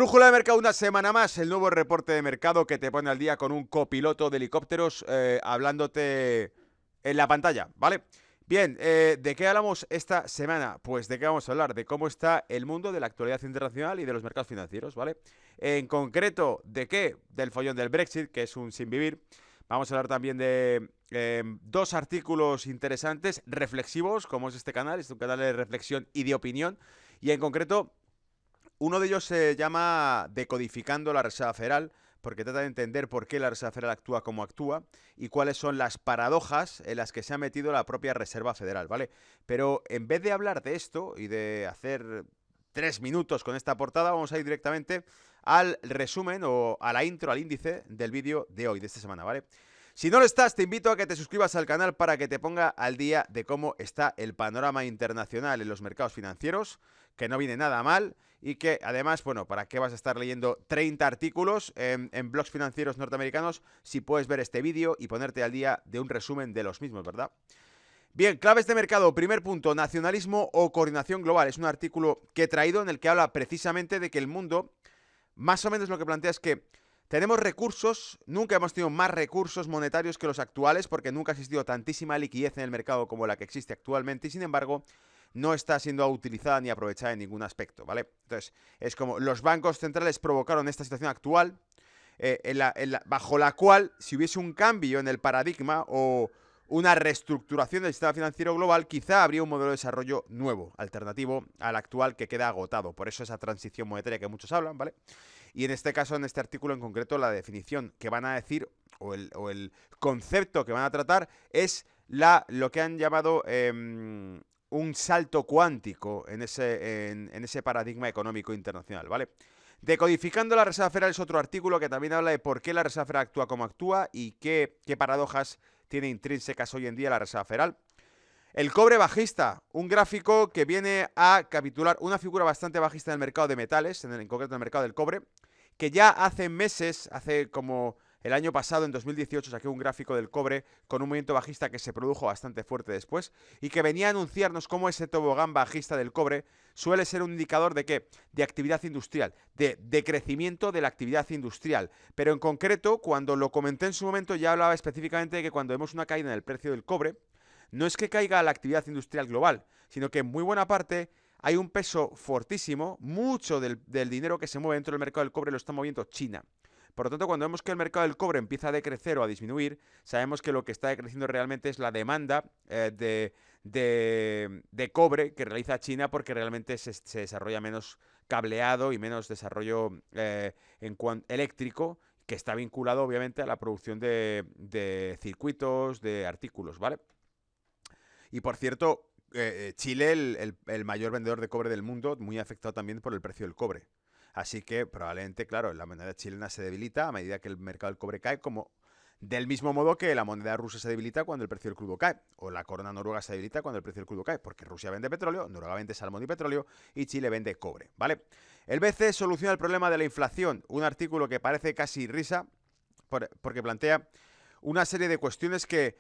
Brújula de mercado, una semana más, el nuevo reporte de mercado que te pone al día con un copiloto de helicópteros hablándote en la pantalla, ¿vale? Bien, ¿de qué hablamos esta semana? Pues de qué vamos a hablar, de cómo está el mundo de la actualidad internacional y de los mercados financieros, ¿vale? En concreto, ¿de qué? Del follón del Brexit, que es un sinvivir. Vamos a hablar también de dos artículos interesantes, reflexivos, como es este canal, es un canal de reflexión y de opinión, y en concreto uno de ellos se llama Decodificando la Reserva Federal, porque trata de entender por qué la Reserva Federal actúa como actúa y cuáles son las paradojas en las que se ha metido la propia Reserva Federal, ¿vale? Pero en vez de hablar de esto y de hacer 3 minutos con esta portada, vamos a ir directamente al resumen o a la intro, al índice del vídeo de hoy, de esta semana, ¿vale? Si no lo estás, te invito a que te suscribas al canal para que te ponga al día de cómo está el panorama internacional en los mercados financieros, que no viene nada mal y que además, bueno, ¿para qué vas a estar leyendo 30 artículos en blogs financieros norteamericanos si puedes ver este vídeo y ponerte al día de un resumen de los mismos, ¿verdad? Bien, claves de mercado. Primer punto, nacionalismo o coordinación global. Es un artículo que he traído en el que habla precisamente de que el mundo, más o menos lo que plantea es que tenemos recursos, nunca hemos tenido más recursos monetarios que los actuales porque nunca ha existido tantísima liquidez en el mercado como la que existe actualmente y sin embargo no está siendo utilizada ni aprovechada en ningún aspecto, ¿vale? Entonces, es como los bancos centrales provocaron esta situación actual bajo la cual si hubiese un cambio en el paradigma o una reestructuración del sistema financiero global, quizá habría un modelo de desarrollo nuevo, alternativo al actual que queda agotado. Por eso esa transición monetaria que muchos hablan, ¿vale? Y en este caso, en este artículo en concreto, la definición que van a decir o el concepto que van a tratar es lo que han llamado un salto cuántico en ese paradigma económico internacional, ¿vale? Decodificando la Reserva Federal es otro artículo que también habla de por qué la Reserva Federal actúa como actúa y qué paradojas tiene intrínsecas hoy en día la Reserva Federal. El cobre bajista, un gráfico que viene a capitular una figura bastante bajista en el mercado de metales, en concreto en el mercado del cobre, que ya hace meses, hace como el año pasado, en 2018, saqué un gráfico del cobre con un movimiento bajista que se produjo bastante fuerte después y que venía a anunciarnos cómo ese tobogán bajista del cobre suele ser un indicador de ¿qué? De actividad industrial, de crecimiento de la actividad industrial. Pero en concreto, cuando lo comenté en su momento, ya hablaba específicamente de que cuando vemos una caída en el precio del cobre, no es que caiga la actividad industrial global, sino que en muy buena parte hay un peso fortísimo, mucho del dinero que se mueve dentro del mercado del cobre lo está moviendo China. Por lo tanto, cuando vemos que el mercado del cobre empieza a decrecer o a disminuir, sabemos que lo que está decreciendo realmente es la demanda de cobre que realiza China porque realmente se desarrolla menos cableado y menos desarrollo eléctrico que está vinculado obviamente a la producción de circuitos, de artículos, ¿vale? Y por cierto, Chile, el mayor vendedor de cobre del mundo, muy afectado también por el precio del cobre. Así que probablemente, claro, la moneda chilena se debilita a medida que el mercado del cobre cae, como del mismo modo que la moneda rusa se debilita cuando el precio del crudo cae, o la corona noruega se debilita cuando el precio del crudo cae, porque Rusia vende petróleo, Noruega vende salmón y petróleo, y Chile vende cobre, ¿vale? El BCE soluciona el problema de la inflación, un artículo que parece casi risa, porque plantea una serie de cuestiones que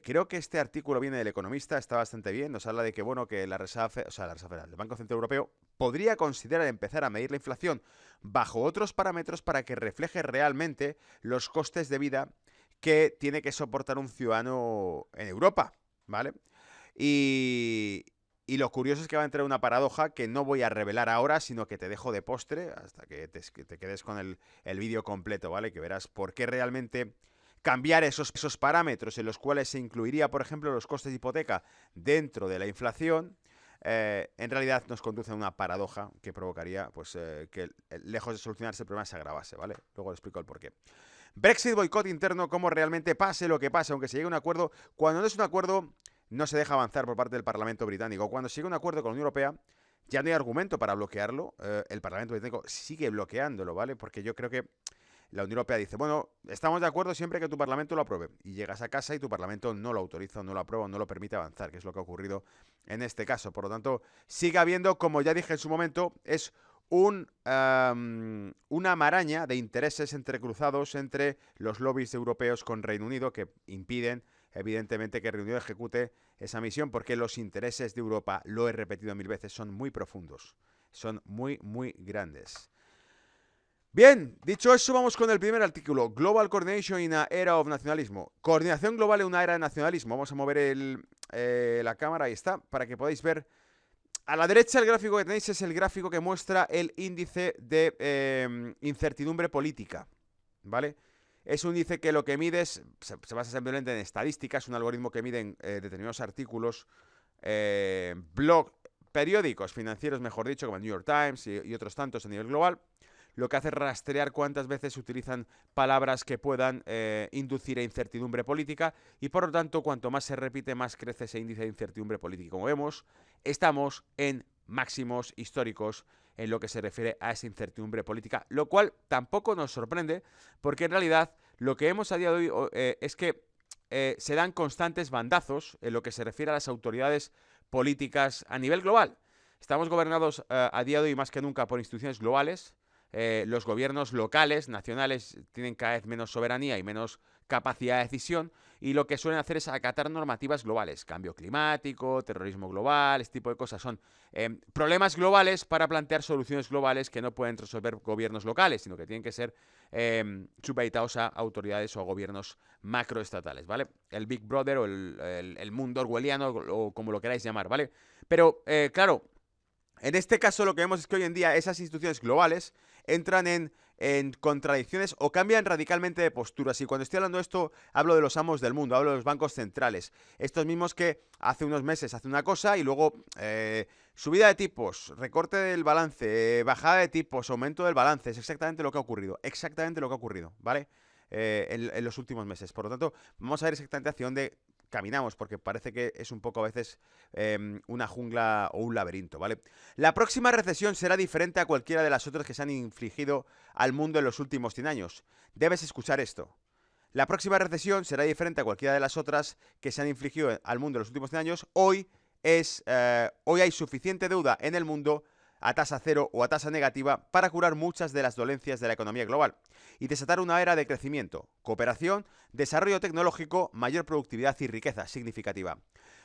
creo que este artículo viene del Economista, está bastante bien, nos habla de que, bueno, que la Reserva Federal, el Banco Central Europeo, podría considerar empezar a medir la inflación bajo otros parámetros para que refleje realmente los costes de vida que tiene que soportar un ciudadano en Europa, ¿vale? Y lo curioso es que va a entrar una paradoja que no voy a revelar ahora, sino que te dejo de postre hasta que te quedes con el vídeo completo, ¿vale? Que verás por qué realmente cambiar esos parámetros en los cuales se incluiría, por ejemplo, los costes de hipoteca dentro de la inflación, en realidad nos conduce a una paradoja que provocaría pues, que lejos de solucionarse el problema se agravase, ¿vale? Luego le explico el porqué. Brexit, boicot interno, cómo realmente pase lo que pase, aunque se llegue a un acuerdo. Cuando no es un acuerdo, no se deja avanzar por parte del Parlamento británico. Cuando se llega a un acuerdo con la Unión Europea, ya no hay argumento para bloquearlo. El Parlamento británico sigue bloqueándolo, ¿vale? Porque yo creo que la Unión Europea dice, bueno, estamos de acuerdo siempre que tu Parlamento lo apruebe. Y llegas a casa y tu Parlamento no lo autoriza, no lo aprueba, no lo permite avanzar, que es lo que ha ocurrido en este caso. Por lo tanto, sigue habiendo, como ya dije en su momento, es una maraña de intereses entrecruzados entre los lobbies europeos con Reino Unido que impiden, evidentemente, que Reino Unido ejecute esa misión porque los intereses de Europa, lo he repetido 1000 veces, son muy profundos, son muy, muy grandes. Bien, dicho eso, vamos con el primer artículo. Global Coordination in a Era of Nacionalismo. Coordinación global en una era de nacionalismo. Vamos a mover la cámara, ahí está, para que podáis ver. A la derecha el gráfico que tenéis es el gráfico que muestra el índice de incertidumbre política, ¿vale? Es un índice que lo que mide se basa simplemente en estadísticas, un algoritmo que mide en determinados artículos, blog, periódicos financieros, mejor dicho, como el New York Times y otros tantos a nivel global. Lo que hace es rastrear cuántas veces se utilizan palabras que puedan inducir a incertidumbre política y por lo tanto cuanto más se repite más crece ese índice de incertidumbre política. Como vemos, estamos en máximos históricos en lo que se refiere a esa incertidumbre política, lo cual tampoco nos sorprende porque en realidad lo que vemos a día de hoy es que se dan constantes bandazos en lo que se refiere a las autoridades políticas a nivel global. Estamos gobernados a día de hoy más que nunca por instituciones globales. Los gobiernos locales, nacionales, tienen cada vez menos soberanía y menos capacidad de decisión y lo que suelen hacer es acatar normativas globales, cambio climático, terrorismo global, este tipo de cosas. Son problemas globales para plantear soluciones globales que no pueden resolver gobiernos locales, sino que tienen que ser supeditados a autoridades o a gobiernos macroestatales, ¿vale? El Big Brother o el mundo orwelliano o como lo queráis llamar, ¿vale? Pero, claro, en este caso lo que vemos es que hoy en día esas instituciones globales entran en contradicciones o cambian radicalmente de posturas. Y cuando estoy hablando de esto, hablo de los amos del mundo, hablo de los bancos centrales. Estos mismos que hace unos meses hacen una cosa y luego subida de tipos, recorte del balance, bajada de tipos, aumento del balance. Es exactamente lo que ha ocurrido, ¿vale? En los últimos meses. Por lo tanto, vamos a ver exactamente hacia dónde caminamos, porque parece que es un poco a veces una jungla o un laberinto, ¿vale? La próxima recesión será diferente a cualquiera de las otras que se han infligido al mundo en los últimos 100 años. Debes escuchar esto. La próxima recesión será diferente a cualquiera de las otras que se han infligido al mundo en los últimos 100 años. Hoy hay suficiente deuda en el mundo a tasa cero o a tasa negativa para curar muchas de las dolencias de la economía global y desatar una era de crecimiento, cooperación, desarrollo tecnológico, mayor productividad y riqueza significativa.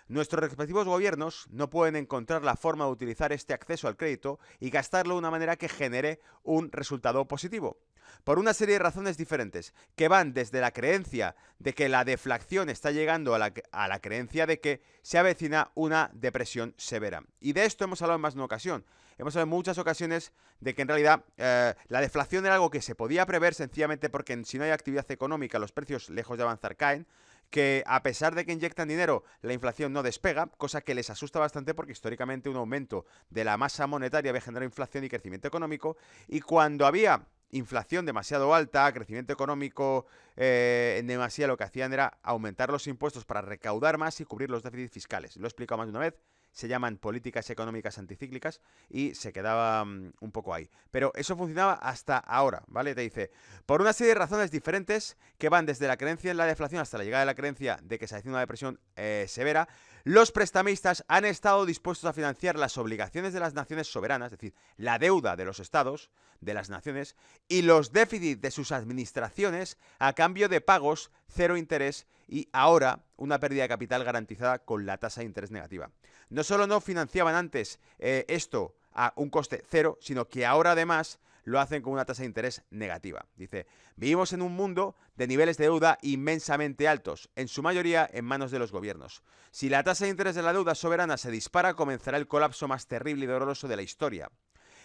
Nuestros respectivos gobiernos no pueden encontrar la forma de utilizar este acceso al crédito y gastarlo de una manera que genere un resultado positivo. Por una serie de razones diferentes, que van desde la creencia de que la deflación está llegando a la creencia de que se avecina una depresión severa. Y de esto hemos hablado en más de una ocasión. Hemos hablado en muchas ocasiones de que en realidad la deflación era algo que se podía prever sencillamente porque si no hay actividad económica los precios lejos de avanzar caen, que a pesar de que inyectan dinero la inflación no despega, cosa que les asusta bastante porque históricamente un aumento de la masa monetaria había generado inflación y crecimiento económico y cuando había inflación demasiado alta, crecimiento económico demasiado, lo que hacían era aumentar los impuestos para recaudar más y cubrir los déficits fiscales. Lo he explicado más de una vez. Se llaman políticas económicas anticíclicas y se quedaba un poco ahí. Pero eso funcionaba hasta ahora, ¿vale? Te dice, por una serie de razones diferentes que van desde la creencia en la deflación hasta la llegada de la creencia de que se avecina una depresión severa, los prestamistas han estado dispuestos a financiar las obligaciones de las naciones soberanas, es decir, la deuda de los estados, de las naciones, y los déficits de sus administraciones a cambio de pagos, cero interés y ahora una pérdida de capital garantizada con la tasa de interés negativa. No solo no financiaban antes esto a un coste cero, sino que ahora además lo hacen con una tasa de interés negativa. Dice, vivimos en un mundo de niveles de deuda inmensamente altos, en su mayoría en manos de los gobiernos. Si la tasa de interés de la deuda soberana se dispara, comenzará el colapso más terrible y doloroso de la historia.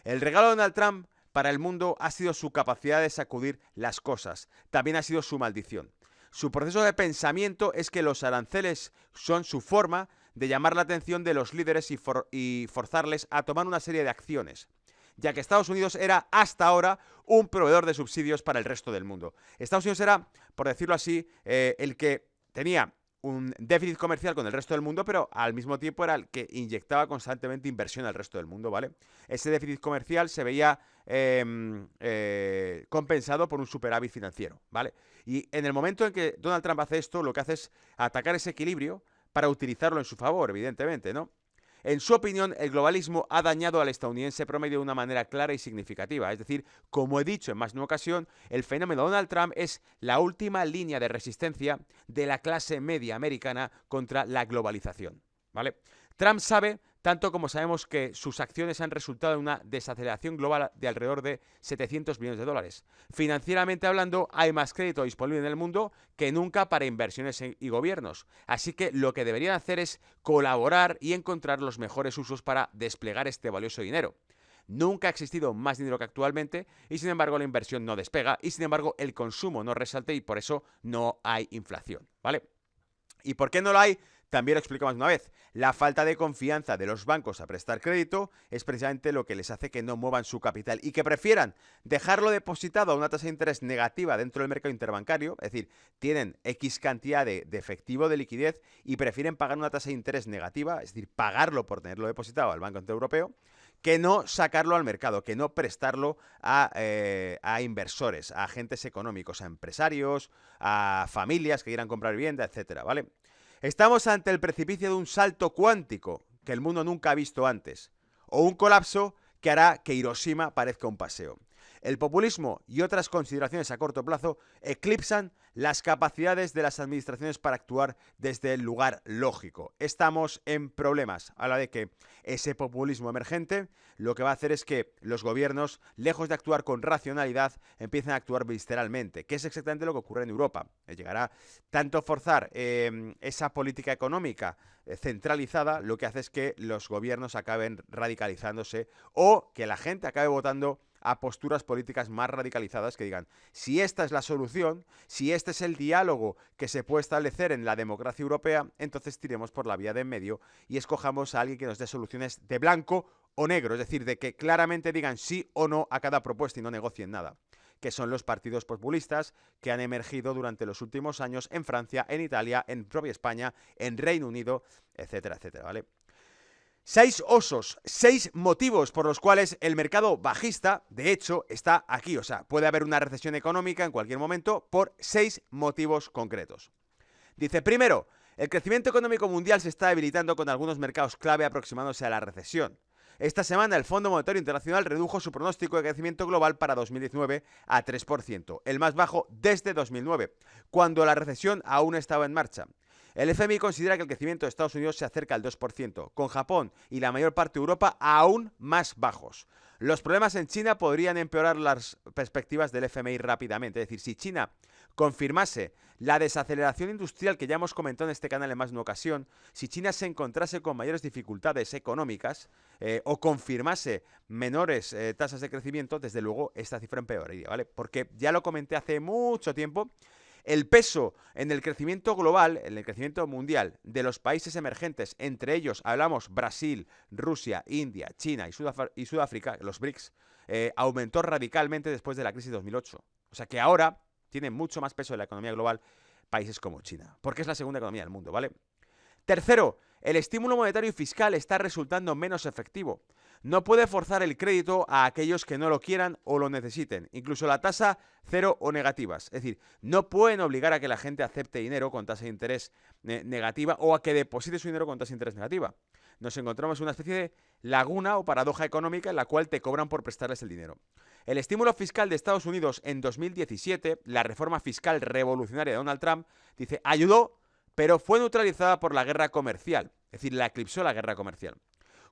El regalo de Donald Trump para el mundo ha sido su capacidad de sacudir las cosas. También ha sido su maldición. Su proceso de pensamiento es que los aranceles son su forma de llamar la atención de los líderes y forzarles a tomar una serie de acciones, ya que Estados Unidos era hasta ahora un proveedor de subsidios para el resto del mundo. Estados Unidos era, por decirlo así, el que tenía un déficit comercial con el resto del mundo, pero al mismo tiempo era el que inyectaba constantemente inversión al resto del mundo, ¿vale? Ese déficit comercial se veía compensado por un superávit financiero, ¿vale? Y en el momento en que Donald Trump hace esto, lo que hace es atacar ese equilibrio para utilizarlo en su favor, evidentemente, ¿no? En su opinión, el globalismo ha dañado al estadounidense promedio de una manera clara y significativa. Es decir, como he dicho en más de una ocasión, el fenómeno Donald Trump es la última línea de resistencia de la clase media americana contra la globalización, ¿vale? Trump sabe, tanto como sabemos, que sus acciones han resultado en una desaceleración global de alrededor de 700 billones de dólares. Financieramente hablando, hay más crédito disponible en el mundo que nunca para inversiones y gobiernos. Así que lo que deberían hacer es colaborar y encontrar los mejores usos para desplegar este valioso dinero. Nunca ha existido más dinero que actualmente y sin embargo la inversión no despega y sin embargo el consumo no resalta y por eso no hay inflación, ¿vale? ¿Y por qué no lo hay? También lo explicamos una vez. La falta de confianza de los bancos a prestar crédito es precisamente lo que les hace que no muevan su capital y que prefieran dejarlo depositado a una tasa de interés negativa dentro del mercado interbancario, es decir, tienen X cantidad de efectivo de liquidez y prefieren pagar una tasa de interés negativa, es decir, pagarlo por tenerlo depositado al Banco Central Europeo, que no sacarlo al mercado, que no prestarlo a inversores, a agentes económicos, a empresarios, a familias que quieran comprar vivienda, etcétera, ¿vale? Estamos ante el precipicio de un salto cuántico que el mundo nunca ha visto antes, o un colapso que hará que Hiroshima parezca un paseo. El populismo y otras consideraciones a corto plazo eclipsan las capacidades de las administraciones para actuar desde el lugar lógico. Estamos en problemas a la de que ese populismo emergente lo que va a hacer es que los gobiernos, lejos de actuar con racionalidad, empiecen a actuar visceralmente, que es exactamente lo que ocurre en Europa. Llegará tanto forzar esa política económica centralizada, lo que hace es que los gobiernos acaben radicalizándose o que la gente acabe votando a posturas políticas más radicalizadas que digan, si esta es la solución, si este es el diálogo que se puede establecer en la democracia europea, entonces tiremos por la vía de en medio y escojamos a alguien que nos dé soluciones de blanco o negro, es decir, de que claramente digan sí o no a cada propuesta y no negocien nada, que son los partidos populistas que han emergido durante los últimos años en Francia, en Italia, en propia España, en Reino Unido, etcétera, etcétera, ¿vale? 6 osos, 6 motivos por los cuales el mercado bajista, de hecho, está aquí. O sea, puede haber una recesión económica en cualquier momento por 6 motivos concretos. Dice, primero, el crecimiento económico mundial se está debilitando con algunos mercados clave aproximándose a la recesión. Esta semana el Fondo Monetario Internacional redujo su pronóstico de crecimiento global para 2019 a 3%, el más bajo desde 2009, cuando la recesión aún estaba en marcha. El FMI considera que el crecimiento de Estados Unidos se acerca al 2%, con Japón y la mayor parte de Europa aún más bajos. Los problemas en China podrían empeorar las perspectivas del FMI rápidamente. Es decir, si China confirmase la desaceleración industrial que ya hemos comentado en este canal en más de una ocasión, si China se encontrase con mayores dificultades económicas o confirmase menores tasas de crecimiento, desde luego esta cifra empeoraría, ¿vale? Porque ya lo comenté hace mucho tiempo. El peso en el crecimiento global, en el crecimiento mundial de los países emergentes, entre ellos hablamos Brasil, Rusia, India, China y Sudáfrica, los BRICS, aumentó radicalmente después de la crisis de 2008. O sea que ahora tienen mucho más peso en la economía global países como China, porque es la segunda economía del mundo, ¿vale? Tercero, el estímulo monetario y fiscal está resultando menos efectivo. No puede forzar el crédito a aquellos que no lo quieran o lo necesiten, incluso la tasa cero o negativas. Es decir, no pueden obligar a que la gente acepte dinero con tasa de interés negativa o a que deposite su dinero con tasa de interés negativa. Nos encontramos en una especie de laguna o paradoja económica en la cual te cobran por prestarles el dinero. El estímulo fiscal de Estados Unidos en 2017, la reforma fiscal revolucionaria de Donald Trump, dice, ayudó, pero fue neutralizada por la guerra comercial. Es decir, la eclipsó la guerra comercial.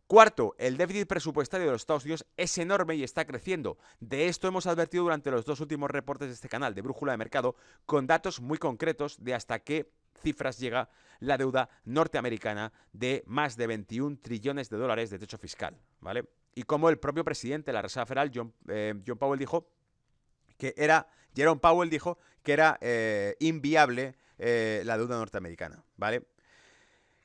Cuarto, el déficit presupuestario de los Estados Unidos es enorme y está creciendo. De esto hemos advertido durante los 2 últimos reportes de este canal de Brújula de Mercado, con datos muy concretos de hasta qué cifras llega la deuda norteamericana de más de 21 trillones de dólares de techo fiscal, ¿vale? Y como el propio presidente de la Reserva Federal, Jerome Powell dijo que era inviable la deuda norteamericana, ¿vale?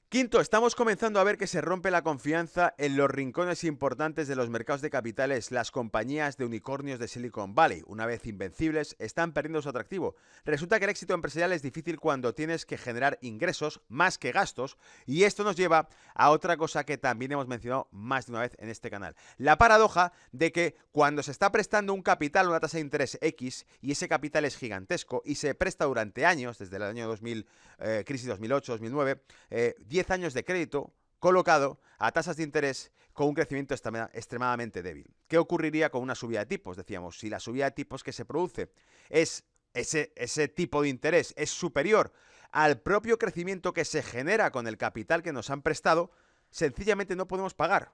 Quinto, estamos comenzando a ver que se rompe la confianza en los rincones importantes de los mercados de capitales. Las compañías de unicornios de Silicon Valley, una vez invencibles, están perdiendo su atractivo. Resulta que el éxito empresarial es difícil cuando tienes que generar ingresos más que gastos, y esto nos lleva a otra cosa que también hemos mencionado más de una vez en este canal. La paradoja de que cuando se está prestando un capital a una tasa de interés X y ese capital es gigantesco y se presta durante años, desde el año 2000, crisis 2008-2009, 10 años de crédito colocado a tasas de interés con un crecimiento extremadamente débil. ¿Qué ocurriría con una subida de tipos? Decíamos, si la subida de tipos que se produce es ese tipo de interés es superior al propio crecimiento que se genera con el capital que nos han prestado, sencillamente no podemos pagar.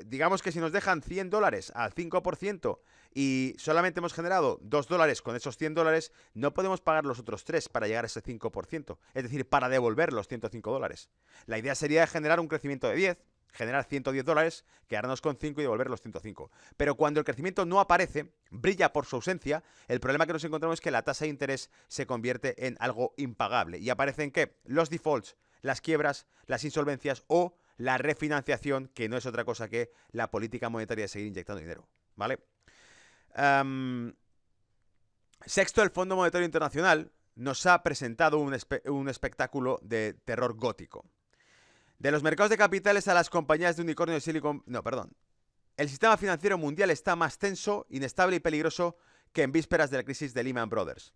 Digamos que si nos dejan $100 al 5% y solamente hemos generado $2 con esos $100, no podemos pagar los otros 3 para llegar a ese 5%. Es decir, para devolver los $105. La idea sería generar un crecimiento de 10, generar $110, quedarnos con 5 y devolver los 105. Pero cuando el crecimiento no aparece, brilla por su ausencia, el problema que nos encontramos es que la tasa de interés se convierte en algo impagable. ¿Y aparecen qué? Los defaults, las quiebras, las insolvencias o la refinanciación, que no es otra cosa que la política monetaria de seguir inyectando dinero, ¿vale? Sexto, el Fondo Monetario Internacional nos ha presentado un espectáculo de terror gótico. De los mercados de capitales a las compañías de unicornio de Silicon... No, perdón. El sistema financiero mundial está más tenso, inestable y peligroso que en vísperas de la crisis de Lehman Brothers.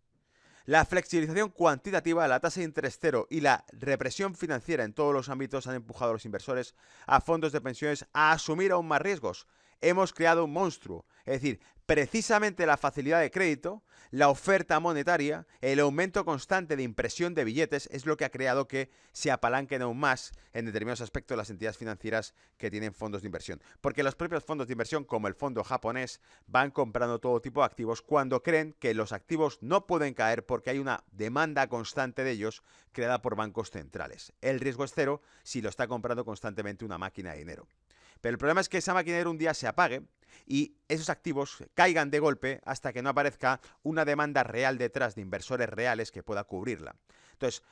La flexibilización cuantitativa, la tasa de interés cero y la represión financiera en todos los ámbitos han empujado a los inversores, a fondos de pensiones, a asumir aún más riesgos. Hemos creado un monstruo. Es decir, precisamente la facilidad de crédito, la oferta monetaria, el aumento constante de impresión de billetes es lo que ha creado que se apalanquen aún más en determinados aspectos las entidades financieras que tienen fondos de inversión. Porque los propios fondos de inversión, como el fondo japonés, van comprando todo tipo de activos cuando creen que los activos no pueden caer porque hay una demanda constante de ellos creada por bancos centrales. El riesgo es cero si lo está comprando constantemente una máquina de dinero. Pero el problema es que esa máquina de dinero un día se apague y esos activos caigan de golpe hasta que no aparezca una demanda real detrás de inversores reales que pueda cubrirla. Entonces,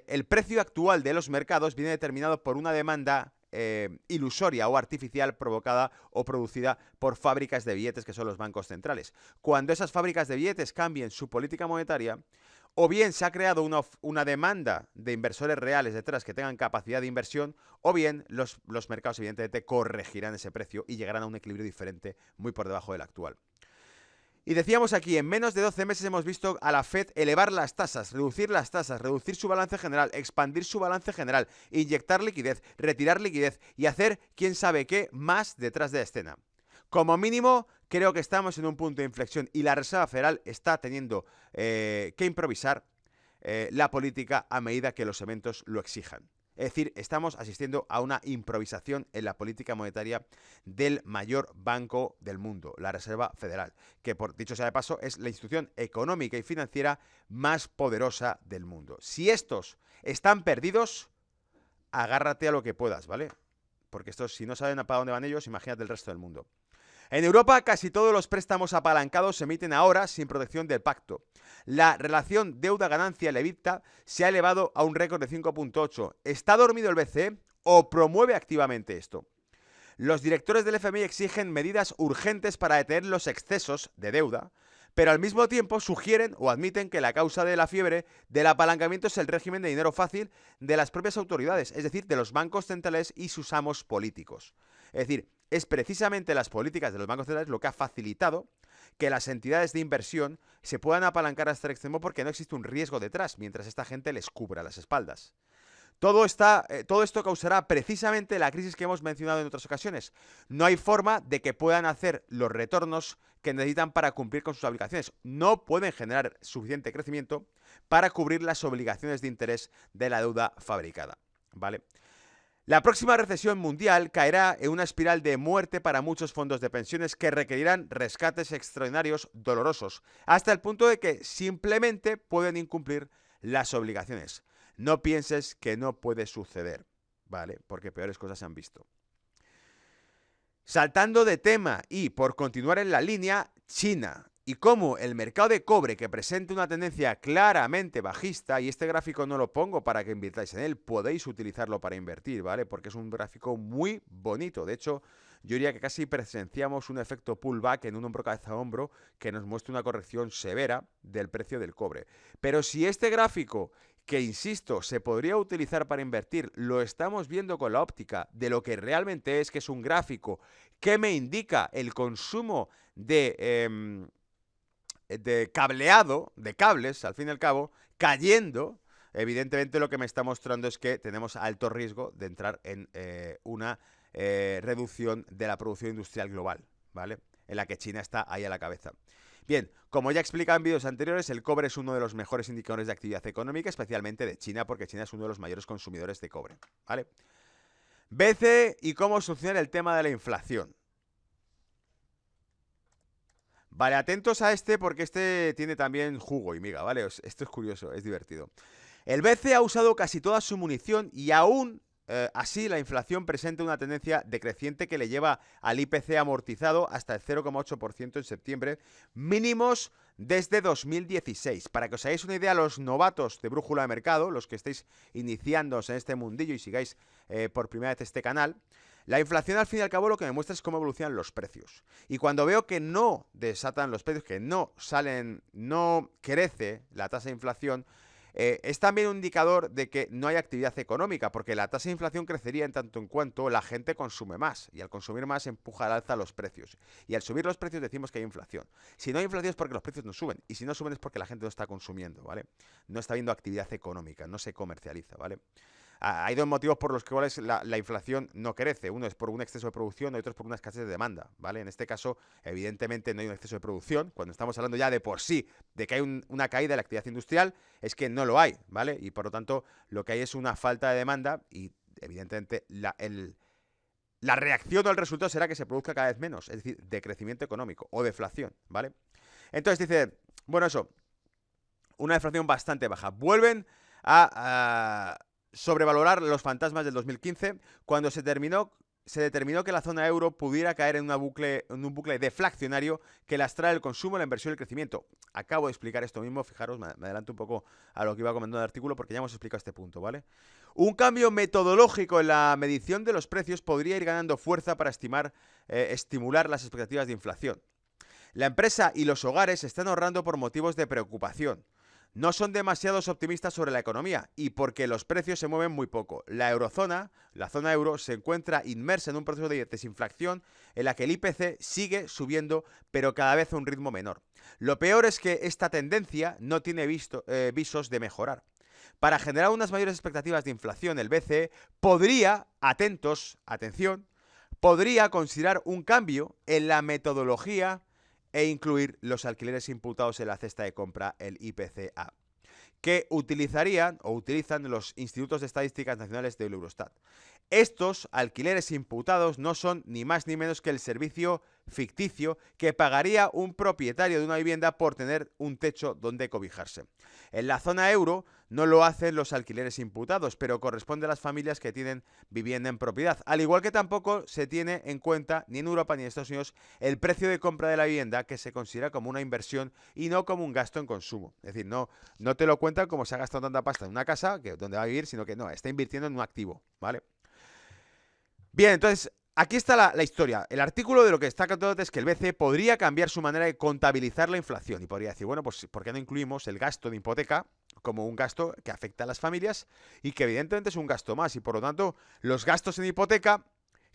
el precio actual de los mercados viene determinado por una demanda ilusoria o artificial provocada o producida por fábricas de billetes que son los bancos centrales. Cuando esas fábricas de billetes cambien su política monetaria, o bien se ha creado una demanda de inversores reales detrás que tengan capacidad de inversión, o bien los mercados evidentemente corregirán ese precio y llegarán a un equilibrio diferente muy por debajo del actual. Y decíamos aquí, en menos de 12 meses hemos visto a la Fed elevar las tasas, reducir su balance general, expandir su balance general, inyectar liquidez, retirar liquidez y hacer quién sabe qué más detrás de la escena. Como mínimo, creo que estamos en un punto de inflexión y la Reserva Federal está teniendo que improvisar la política a medida que los eventos lo exijan. Es decir, estamos asistiendo a una improvisación en la política monetaria del mayor banco del mundo, la Reserva Federal, que por dicho sea de paso es la institución económica y financiera más poderosa del mundo. Si estos están perdidos, agárrate a lo que puedas, ¿vale? Porque estos, si no saben para dónde van ellos, imagínate el resto del mundo. En Europa, casi todos los préstamos apalancados se emiten ahora sin protección del pacto. La relación deuda-ganancia, el EBITDA, se ha elevado a un récord de 5.8. ¿Está dormido el BCE o promueve activamente esto? Los directores del FMI exigen medidas urgentes para detener los excesos de deuda, pero al mismo tiempo sugieren o admiten que la causa de la fiebre del apalancamiento es el régimen de dinero fácil de las propias autoridades, es decir, de los bancos centrales y sus amos políticos. Es decir, es precisamente las políticas de los bancos centrales lo que ha facilitado que las entidades de inversión se puedan apalancar hasta el extremo porque no existe un riesgo detrás, mientras esta gente les cubra las espaldas. Todo esto causará precisamente la crisis que hemos mencionado en otras ocasiones. No hay forma de que puedan hacer los retornos que necesitan para cumplir con sus obligaciones. No pueden generar suficiente crecimiento para cubrir las obligaciones de interés de la deuda fabricada, ¿vale? La próxima recesión mundial caerá en una espiral de muerte para muchos fondos de pensiones que requerirán rescates extraordinarios dolorosos, hasta el punto de que simplemente pueden incumplir las obligaciones. No pienses que no puede suceder, ¿vale? Porque peores cosas se han visto. Saltando de tema y por continuar en la línea, China. Y cómo el mercado de cobre, que presenta una tendencia claramente bajista, y este gráfico no lo pongo para que invirtáis en él, podéis utilizarlo para invertir, ¿vale? Porque es un gráfico muy bonito. De hecho, yo diría que casi presenciamos un efecto pullback en un hombro cabeza a hombro que nos muestra una corrección severa del precio del cobre. Pero si este gráfico, que insisto, se podría utilizar para invertir, lo estamos viendo con la óptica de lo que realmente es, que es un gráfico que me indica el consumo de cableado, de cables, al fin y al cabo, cayendo, evidentemente lo que me está mostrando es que tenemos alto riesgo de entrar en una reducción de la producción industrial global, ¿vale? En la que China está ahí a la cabeza. Bien, como ya he explicado en vídeos anteriores, el cobre es uno de los mejores indicadores de actividad económica, especialmente de China, porque China es uno de los mayores consumidores de cobre, ¿vale? BCE y cómo solucionar el tema de la inflación. Vale, atentos a este porque este tiene también jugo y miga, ¿vale? Esto es curioso, es divertido. El BCE ha usado casi toda su munición y aún así la inflación presenta una tendencia decreciente que le lleva al IPC amortizado hasta el 0,8% en septiembre, mínimos desde 2016. Para que os hagáis una idea, los novatos de Brújula de Mercado, los que estéis iniciándoos en este mundillo y sigáis por primera vez este canal, la inflación al fin y al cabo lo que me muestra es cómo evolucionan los precios. Y cuando veo que no desatan los precios, que no salen, no crece la tasa de inflación, es también un indicador de que no hay actividad económica, porque la tasa de inflación crecería en tanto en cuanto la gente consume más, y al consumir más empuja al alza los precios. Y al subir los precios decimos que hay inflación. Si no hay inflación es porque los precios no suben, y si no suben es porque la gente no está consumiendo, ¿vale? No está habiendo actividad económica, no se comercializa, ¿vale? Hay dos motivos por los cuales la inflación no crece. Uno es por un exceso de producción y otro es por una escasez de demanda, ¿vale? En este caso, evidentemente, no hay un exceso de producción. Cuando estamos hablando ya de por sí de que hay una caída de la actividad industrial, es que no lo hay, ¿vale? Y por lo tanto, lo que hay es una falta de demanda y, evidentemente, la reacción o el resultado será que se produzca cada vez menos, es decir, decrecimiento económico o deflación, ¿vale? Entonces dice, bueno, eso, una deflación bastante baja. Vuelven a sobrevalorar los fantasmas del 2015 cuando se determinó que la zona euro pudiera caer en un bucle deflacionario que lastrara el consumo, la inversión y el crecimiento. Acabo de explicar esto mismo, fijaros, me adelanto un poco a lo que iba comentando en el artículo porque ya hemos explicado este punto, ¿vale? Un cambio metodológico en la medición de los precios podría ir ganando fuerza para estimular las expectativas de inflación. La empresa y los hogares están ahorrando por motivos de preocupación. No son demasiados optimistas sobre la economía y porque los precios se mueven muy poco. La eurozona, la zona euro, se encuentra inmersa en un proceso de desinflación en la que el IPC sigue subiendo, pero cada vez a un ritmo menor. Lo peor es que esta tendencia no tiene visos de mejorar. Para generar unas mayores expectativas de inflación, el BCE podría, atención, podría considerar un cambio en la metodología e incluir los alquileres imputados en la cesta de compra, el IPCA, que utilizan los institutos de estadísticas nacionales del Eurostat. Estos alquileres imputados no son ni más ni menos que el servicio ficticio que pagaría un propietario de una vivienda por tener un techo donde cobijarse. En la zona euro no lo hacen los alquileres imputados, pero corresponde a las familias que tienen vivienda en propiedad. Al igual que tampoco se tiene en cuenta ni en Europa ni en Estados Unidos el precio de compra de la vivienda, que se considera como una inversión y no como un gasto en consumo. Es decir, no te lo cuentan como se ha gastado tanta pasta en una casa donde va a vivir, sino que no, está invirtiendo en un activo, ¿vale? Bien, entonces, aquí está la historia. El artículo de lo que está contando es que el BCE podría cambiar su manera de contabilizar la inflación y podría decir, bueno, pues ¿por qué no incluimos el gasto de hipoteca como un gasto que afecta a las familias y que evidentemente es un gasto más? Y por lo tanto, los gastos en hipoteca,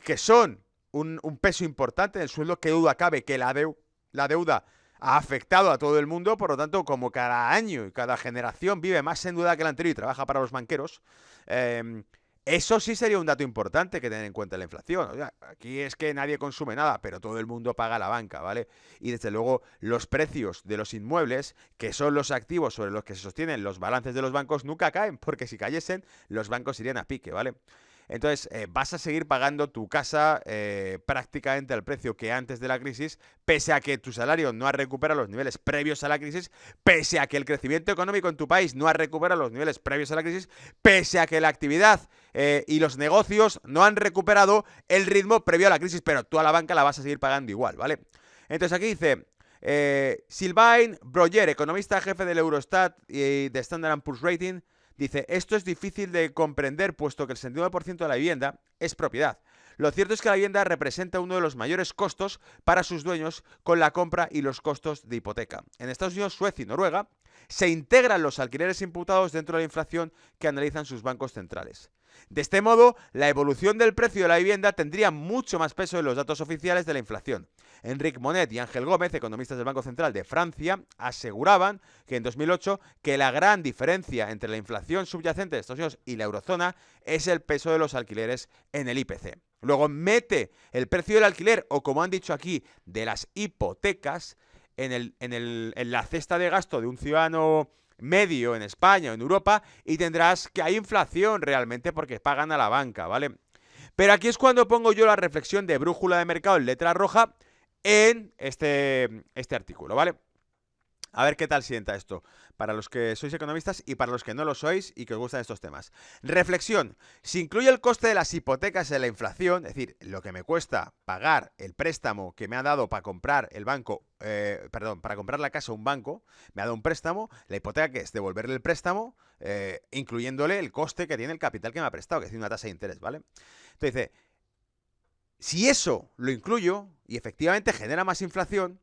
que son un peso importante en el sueldo, que duda cabe que la deuda ha afectado a todo el mundo, por lo tanto, como cada año y cada generación vive más en deuda que la anterior y trabaja para los banqueros, eso sí sería un dato importante que tener en cuenta en la inflación. O sea, aquí es que nadie consume nada, pero todo el mundo paga la banca, ¿vale? Y desde luego los precios de los inmuebles, que son los activos sobre los que se sostienen los balances de los bancos, nunca caen, porque si cayesen, los bancos irían a pique, ¿vale? Entonces, vas a seguir pagando tu casa prácticamente al precio que antes de la crisis, pese a que tu salario no ha recuperado los niveles previos a la crisis, pese a que el crecimiento económico en tu país no ha recuperado los niveles previos a la crisis, pese a que la actividad y los negocios no han recuperado el ritmo previo a la crisis, pero tú a la banca la vas a seguir pagando igual, ¿vale? Entonces aquí dice Sylvain Brognier, economista jefe del Eurostat y de Standard & Poor's Rating, dice, esto es difícil de comprender puesto que el 69% de la vivienda es propiedad. Lo cierto es que la vivienda representa uno de los mayores costos para sus dueños con la compra y los costos de hipoteca. En Estados Unidos, Suecia y Noruega se integran los alquileres imputados dentro de la inflación que analizan sus bancos centrales. De este modo, la evolución del precio de la vivienda tendría mucho más peso en los datos oficiales de la inflación. Enrique Monet y Ángel Gómez, economistas del Banco Central de Francia, aseguraban que en 2008 que la gran diferencia entre la inflación subyacente de Estados Unidos y la eurozona es el peso de los alquileres en el IPC. Luego mete el precio del alquiler, o como han dicho aquí, de las hipotecas, en la cesta de gasto de un ciudadano medio en España o en Europa y tendrás que hay inflación realmente porque pagan a la banca, ¿vale? Pero aquí es cuando pongo yo la reflexión de brújula de mercado en letra roja en este artículo, ¿vale? A ver qué tal sienta esto para los que sois economistas y para los que no lo sois y que os gustan estos temas. Reflexión. Si incluye el coste de las hipotecas en la inflación, es decir, lo que me cuesta pagar el préstamo que me ha dado para comprar el banco, para comprar la casa a un banco, me ha dado un préstamo, la hipoteca que es devolverle el préstamo, incluyéndole el coste que tiene el capital que me ha prestado, que es una tasa de interés, ¿vale? Entonces dice, si eso lo incluyo y efectivamente genera más inflación,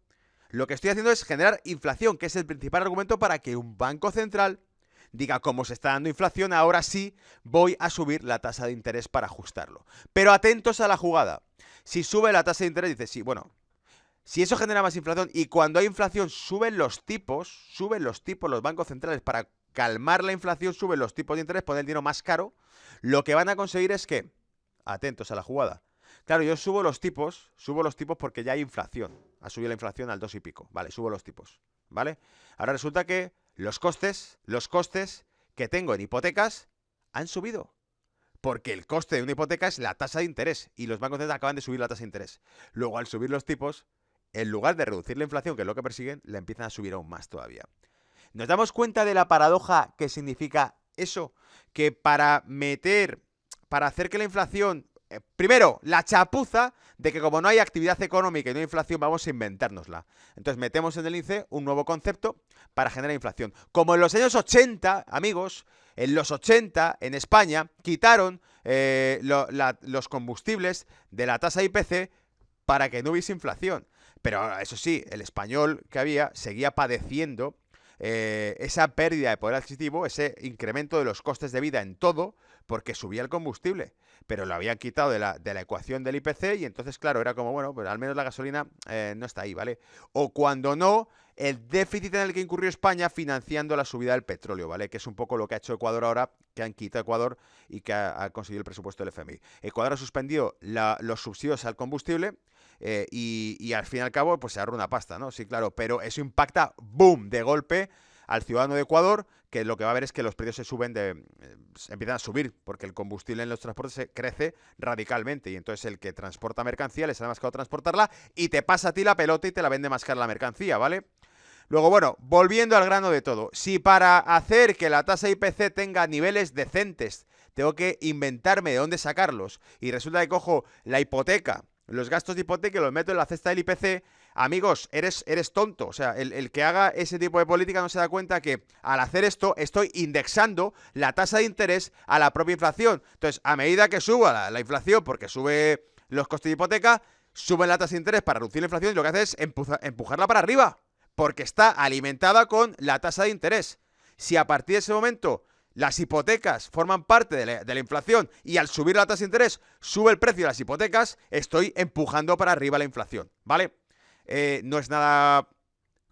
lo que estoy haciendo es generar inflación, que es el principal argumento para que un banco central diga, como se está dando inflación, ahora sí voy a subir la tasa de interés para ajustarlo. Pero atentos a la jugada. Si sube la tasa de interés, dices, sí, bueno, si eso genera más inflación y cuando hay inflación suben los tipos los bancos centrales para calmar la inflación, suben los tipos de interés, poner el dinero más caro, lo que van a conseguir es que, atentos a la jugada, claro, yo subo los tipos porque ya hay inflación. Ha subido la inflación al 2 y pico. Vale, subo los tipos. ¿Vale? Ahora resulta que los costes que tengo en hipotecas han subido. Porque el coste de una hipoteca es la tasa de interés. Y los bancos centrales acaban de subir la tasa de interés. Luego, al subir los tipos, en lugar de reducir la inflación, que es lo que persiguen, la empiezan a subir aún más todavía. ¿Nos damos cuenta de la paradoja que significa eso? Que para hacer que la inflación... Primero, la chapuza de que como no hay actividad económica y no hay inflación, vamos a inventárnosla. Entonces metemos en el índice un nuevo concepto para generar inflación. Como en los años 80, amigos, en los 80 en España quitaron los combustibles de la tasa IPC para que no hubiese inflación. Pero eso sí, el español que había seguía padeciendo esa pérdida de poder adquisitivo, ese incremento de los costes de vida en todo, porque subía el combustible, pero lo habían quitado de la ecuación del IPC y entonces, claro, era como, bueno, pues al menos la gasolina no está ahí, ¿vale? O cuando no, el déficit en el que incurrió España financiando la subida del petróleo, ¿vale? Que es un poco lo que ha hecho Ecuador ahora, que han quitado Ecuador y que ha conseguido el presupuesto del FMI. Ecuador ha suspendido los subsidios al combustible y al fin y al cabo, pues se ahorra una pasta, ¿no? Sí, claro, pero eso impacta, boom, de golpe al ciudadano de Ecuador, que lo que va a ver es que los precios se empiezan a subir, porque el combustible en los transportes crece radicalmente, y entonces el que transporta mercancía le sale más caro transportarla, y te pasa a ti la pelota y te la vende más cara la mercancía, ¿vale? Luego, bueno, volviendo al grano de todo, si para hacer que la tasa IPC tenga niveles decentes tengo que inventarme de dónde sacarlos, y resulta que cojo la hipoteca, los gastos de hipoteca y los meto en la cesta del IPC, amigos, eres tonto. O sea, el que haga ese tipo de política no se da cuenta que al hacer esto estoy indexando la tasa de interés a la propia inflación. Entonces, a medida que suba la inflación, porque sube los costes de hipoteca, suben la tasa de interés para reducir la inflación y lo que hace es empujarla para arriba, porque está alimentada con la tasa de interés. Si a partir de ese momento las hipotecas forman parte de la inflación y al subir la tasa de interés sube el precio de las hipotecas, estoy empujando para arriba la inflación, ¿vale? No es nada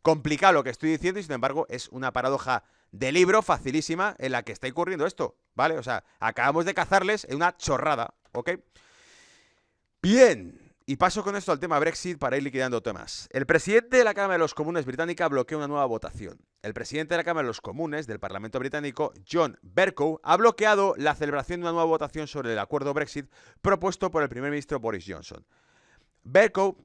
complicado lo que estoy diciendo y sin embargo es una paradoja de libro facilísima en la que está ocurriendo esto, ¿vale? O sea, acabamos de cazarles en una chorrada, ¿ok? Bien. Y paso con esto al tema Brexit para ir liquidando temas. El presidente de la Cámara de los Comunes británica bloquea una nueva votación. El presidente de la Cámara de los Comunes del Parlamento británico, John Bercow, ha bloqueado la celebración de una nueva votación sobre el acuerdo Brexit propuesto por el primer ministro Boris Johnson. Bercow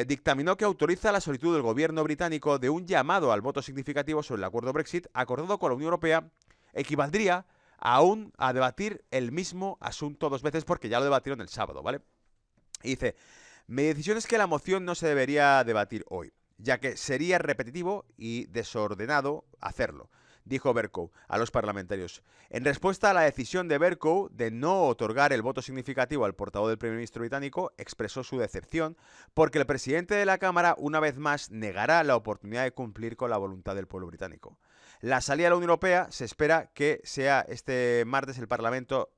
dictaminó que autoriza la solicitud del gobierno británico de un llamado al voto significativo sobre el acuerdo Brexit acordado con la Unión Europea equivaldría a debatir el mismo asunto dos veces porque ya lo debatieron el sábado, ¿vale? Y dice... Mi decisión es que la moción no se debería debatir hoy, ya que sería repetitivo y desordenado hacerlo, dijo Bercow a los parlamentarios. En respuesta a la decisión de Bercow de no otorgar el voto significativo al portavoz del primer ministro británico, expresó su decepción porque el presidente de la Cámara una vez más negará la oportunidad de cumplir con la voluntad del pueblo británico. La salida de la Unión Europea se espera que sea este martes el Parlamento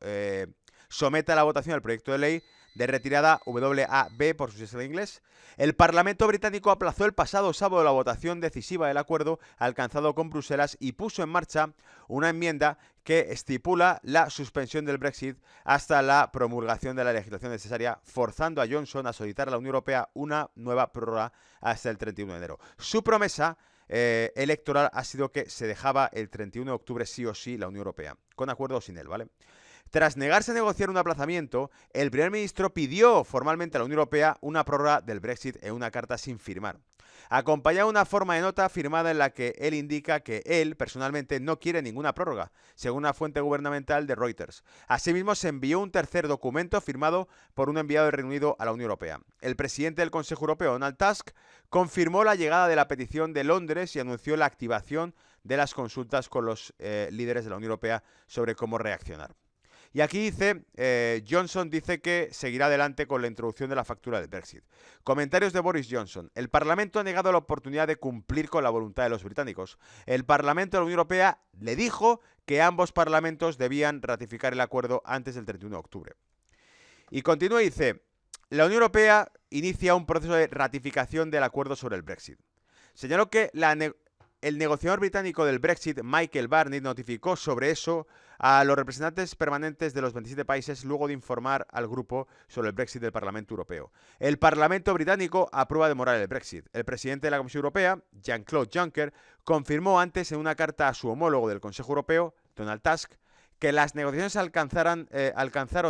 someta a la votación el proyecto de ley de retirada WAB por sus siglas en inglés. El Parlamento británico aplazó el pasado sábado la votación decisiva del acuerdo alcanzado con Bruselas y puso en marcha una enmienda que estipula la suspensión del Brexit hasta la promulgación de la legislación necesaria, forzando a Johnson a solicitar a la Unión Europea una nueva prórroga hasta el 31 de enero. Su promesa electoral ha sido que se dejaba el 31 de octubre sí o sí la Unión Europea, con acuerdo o sin él, ¿vale? Tras negarse a negociar un aplazamiento, el primer ministro pidió formalmente a la Unión Europea una prórroga del Brexit en una carta sin firmar, acompañada de una forma de nota firmada en la que él indica que él, personalmente, no quiere ninguna prórroga, según una fuente gubernamental de Reuters. Asimismo, se envió un tercer documento firmado por un enviado del Reino Unido a la Unión Europea. El presidente del Consejo Europeo, Donald Tusk, confirmó la llegada de la petición de Londres y anunció la activación de las consultas con los líderes de la Unión Europea sobre cómo reaccionar. Y aquí dice, Johnson dice que seguirá adelante con la introducción de la factura del Brexit. Comentarios de Boris Johnson. El Parlamento ha negado la oportunidad de cumplir con la voluntad de los británicos. El Parlamento de la Unión Europea le dijo que ambos parlamentos debían ratificar el acuerdo antes del 31 de octubre. Y continúa y dice, la Unión Europea inicia un proceso de ratificación del acuerdo sobre el Brexit. Señaló que el negociador británico del Brexit, Michael Barney, notificó sobre eso a los representantes permanentes de los 27 países luego de informar al grupo sobre el Brexit del Parlamento Europeo. El Parlamento británico aprueba demorar el Brexit. El presidente de la Comisión Europea, Jean-Claude Juncker, confirmó antes en una carta a su homólogo del Consejo Europeo, Donald Tusk, que las negociaciones alcanzaron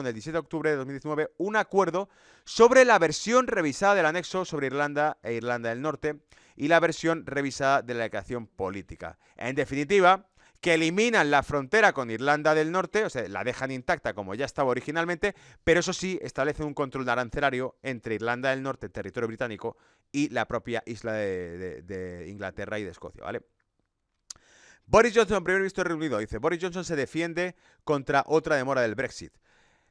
el 17 de octubre de 2019 un acuerdo sobre la versión revisada del anexo sobre Irlanda e Irlanda del Norte y la versión revisada de la declaración política. En definitiva, que eliminan la frontera con Irlanda del Norte, o sea, la dejan intacta como ya estaba originalmente, pero eso sí, establecen un control arancelario entre Irlanda del Norte, territorio británico, y la propia isla de Inglaterra y de Escocia, ¿vale? Boris Johnson, primer ministro del Reino Unido, dice, Boris Johnson se defiende contra otra demora del Brexit.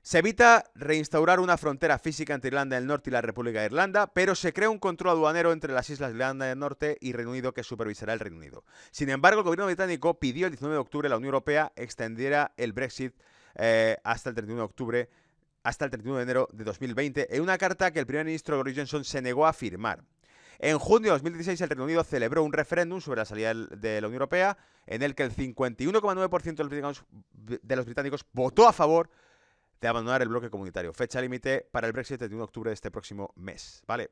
Se evita reinstaurar una frontera física entre Irlanda del Norte y la República de Irlanda, pero se crea un control aduanero entre las islas de Irlanda del Norte y Reino Unido que supervisará el Reino Unido. Sin embargo, el gobierno británico pidió el 19 de octubre a la Unión Europea extendiera el Brexit hasta el 31 de octubre, hasta el 31 de enero de 2020, en una carta que el primer ministro Boris Johnson se negó a firmar. En junio de 2016, el Reino Unido celebró un referéndum sobre la salida de la Unión Europea, en el que el 51,9% de los británicos votó a favor de abandonar el bloque comunitario. Fecha límite para el Brexit el 31 de octubre de este próximo mes, ¿vale?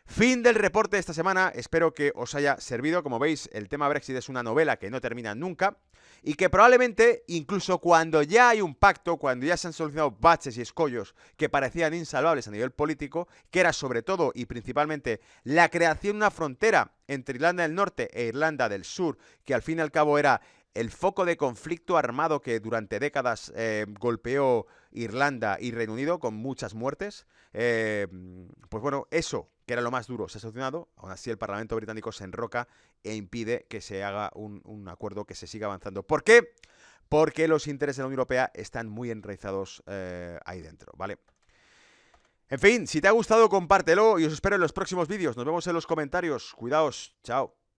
Fin del reporte de esta semana. Espero que os haya servido. Como veis, el tema Brexit es una novela que no termina nunca y que probablemente, incluso cuando ya hay un pacto, cuando ya se han solucionado baches y escollos que parecían insalvables a nivel político, que era sobre todo y principalmente la creación de una frontera entre Irlanda del Norte e Irlanda del Sur, que al fin y al cabo era el foco de conflicto armado que durante décadas golpeó Irlanda y Reino Unido con muchas muertes, pues bueno, eso, que era lo más duro, se ha solucionado. Aún así el Parlamento británico se enroca e impide que se haga un acuerdo, que se siga avanzando. ¿Por qué? Porque los intereses de la Unión Europea están muy enraizados ahí dentro, ¿vale? En fin, si te ha gustado, compártelo y os espero en los próximos vídeos. Nos vemos en los comentarios. Cuidaos, chao.